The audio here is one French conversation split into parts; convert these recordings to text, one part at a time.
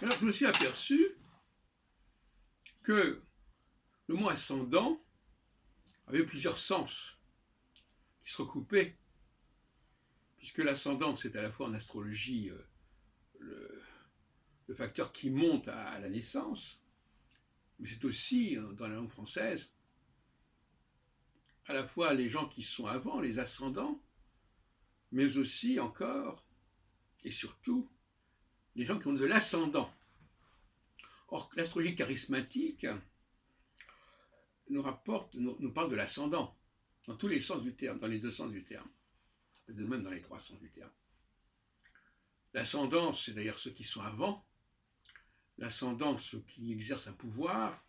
Alors je me suis aperçu que le mot ascendant avait plusieurs sens qui se recoupaient, puisque l'ascendant, c'est à la fois en astrologie le facteur qui monte à la naissance, mais c'est aussi, dans la langue française, à la fois les gens qui sont avant, les ascendants, mais aussi encore, et surtout, les gens qui ont de l'ascendant. Or, l'astrologie charismatique nous parle de l'ascendant, dans tous les sens du terme, dans les deux sens du terme, et de même dans les trois sens du terme. L'ascendant, c'est d'ailleurs ceux qui sont avant, l'ascendant, ceux qui exercent un pouvoir,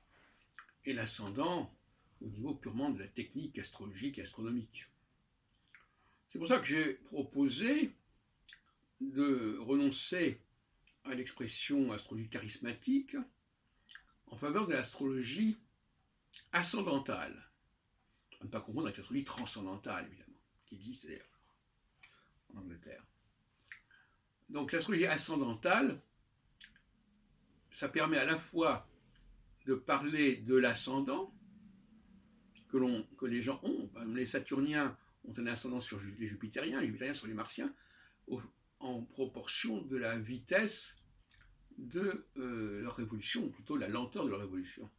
et l'ascendant au niveau purement de la technique astrologique et astronomique. C'est pour ça que j'ai proposé de renoncer à l'expression astrologie charismatique en faveur de l'astrologie ascendantale. À ne pas confondre avec l'astrologie transcendantale, évidemment, qui existe d'ailleurs en Angleterre. Donc l'astrologie ascendantale, ça permet à la fois de parler de l'ascendant que les gens ont. Les Saturniens ont un ascendant sur les Jupitériens sur les Martiens, en proportion de la vitesse de leur révolution, ou plutôt la lenteur de leur révolution.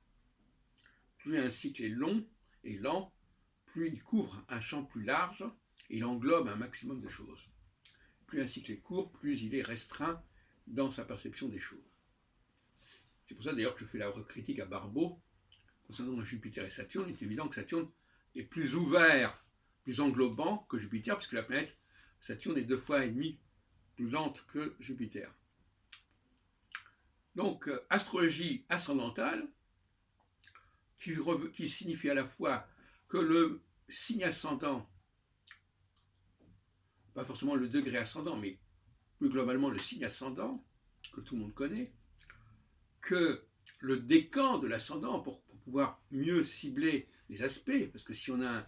Plus un cycle est long et lent, plus il couvre un champ plus large et il englobe un maximum de choses. Plus un cycle est court, plus il est restreint dans sa perception des choses. C'est pour ça d'ailleurs que je fais la critique à Barbeau concernant Jupiter et Saturne. Il est évident que Saturne est plus ouvert, plus englobant que Jupiter, puisque la planète Saturne est 2,5 fois plus lente que Jupiter. Donc, astrologie ascendantale, qui signifie à la fois que le signe ascendant, pas forcément le degré ascendant, mais plus globalement le signe ascendant, que tout le monde connaît, que le décan de l'ascendant, pour pouvoir mieux cibler les aspects, parce que si on a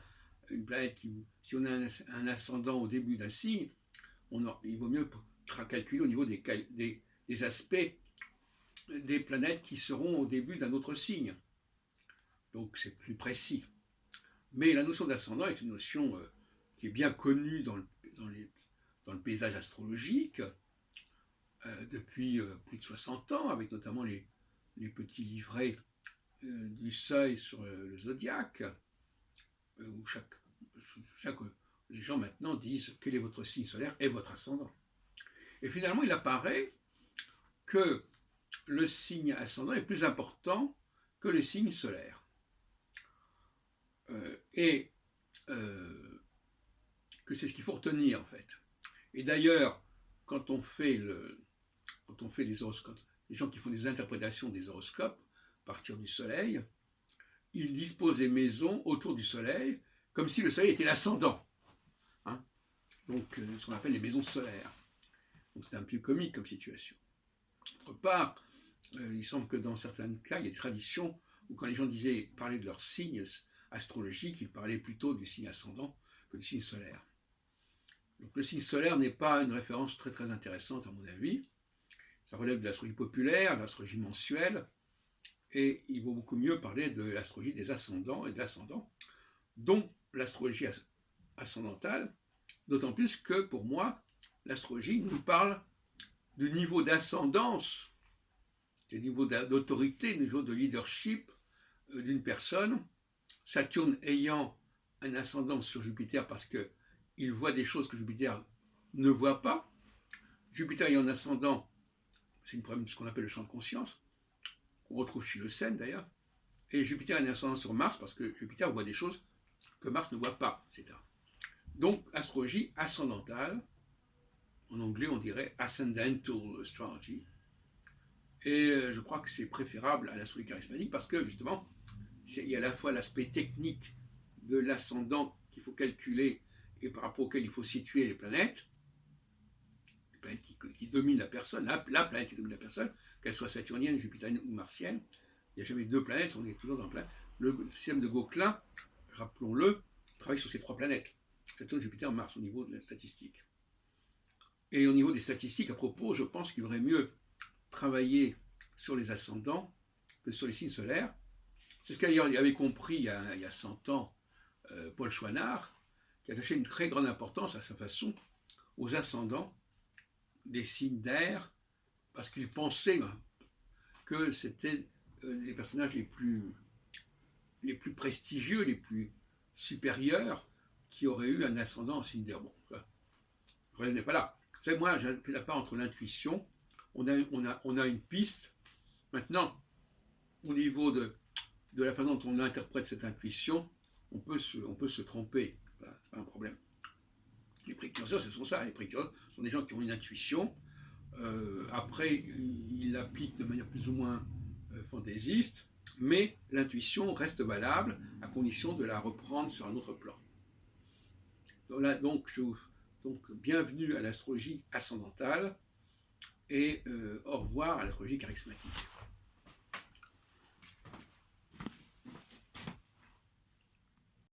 une planète si on a un ascendant au début d'un signe, il vaut mieux calculer au niveau des aspects des planètes qui seront au début d'un autre signe. Donc c'est plus précis. Mais la notion d'ascendant est une notion qui est bien connue dans le paysage astrologique depuis plus de 60 ans, avec notamment les petits livrets du seuil sur le zodiaque, où les gens maintenant disent quel est votre signe solaire et votre ascendant. Et finalement, il apparaît que le signe ascendant est plus important que le signe solaire. Que c'est ce qu'il faut retenir en fait. Et d'ailleurs, quand on fait les horoscopes, les gens qui font des interprétations des horoscopes à partir du soleil, ils disposent des maisons autour du soleil comme si le soleil était l'ascendant. Hein, donc, ce qu'on appelle les maisons solaires. Donc, c'est un peu comique comme situation. D'autre part, il semble que dans certains cas, il y a des traditions où quand les gens parlaient de leur signe astrologique, ils parlaient plutôt du signe ascendant que du signe solaire. Donc, le signe solaire n'est pas une référence très très intéressante à mon avis. Ça relève de l'astrologie populaire, de l'astrologie mensuelle, et il vaut beaucoup mieux parler de l'astrologie des ascendants et de l'ascendant, dont l'astrologie ascendantale, d'autant plus que pour moi, l'astrologie nous parle du niveau d'ascendance, du niveau d'autorité, du niveau de leadership d'une personne, Saturne ayant un ascendant sur Jupiter parce qu'il voit des choses que Jupiter ne voit pas, Jupiter ayant un ascendant, c'est une problème de ce qu'on appelle le champ de conscience, qu'on retrouve chez le Seine d'ailleurs, et Jupiter a un ascendant sur Mars parce que Jupiter voit des choses que Mars ne voit pas, etc. Donc, astrologie ascendantale, en anglais on dirait ascendantal astrology, et je crois que c'est préférable à l'astrologie charismatique parce que justement, il y a à la fois l'aspect technique de l'ascendant qu'il faut calculer et par rapport auquel il faut situer les planètes qui dominent la personne, la planète qui domine la personne, qu'elle soit saturnienne, jupitérienne ou martienne. Il n'y a jamais deux planètes, on est toujours dans le système de Gauquelin, rappelons-le, travaille sur ces trois planètes, Saturne, Jupiter, Mars, au niveau de la statistique. Et au niveau des statistiques, à propos, je pense qu'il vaudrait mieux travailler sur les ascendants que sur les signes solaires. C'est ce qu'avait compris il y a 100 ans Paul Chouinard, qui attaché une très grande importance à sa façon aux ascendants des signes d'air, parce qu'il pensait que c'était les personnages les plus prestigieux, les plus supérieurs, qui auraient eu un ascendant en signe d'air. Bon, le problème n'est pas là. Vous savez, moi, je fais la part entre l'intuition, on a une piste. Maintenant, au niveau de la façon dont on interprète cette intuition, on peut se tromper. Voilà, c'est pas un problème. Les précurseurs, ce sont ça. Les précurseurs sont des gens qui ont une intuition. Après, ils l'appliquent de manière plus ou moins fantaisiste, mais l'intuition reste valable à condition de la reprendre sur un autre plan. Donc bienvenue à l'astrologie ascendantale et au revoir à l'astrologie charismatique.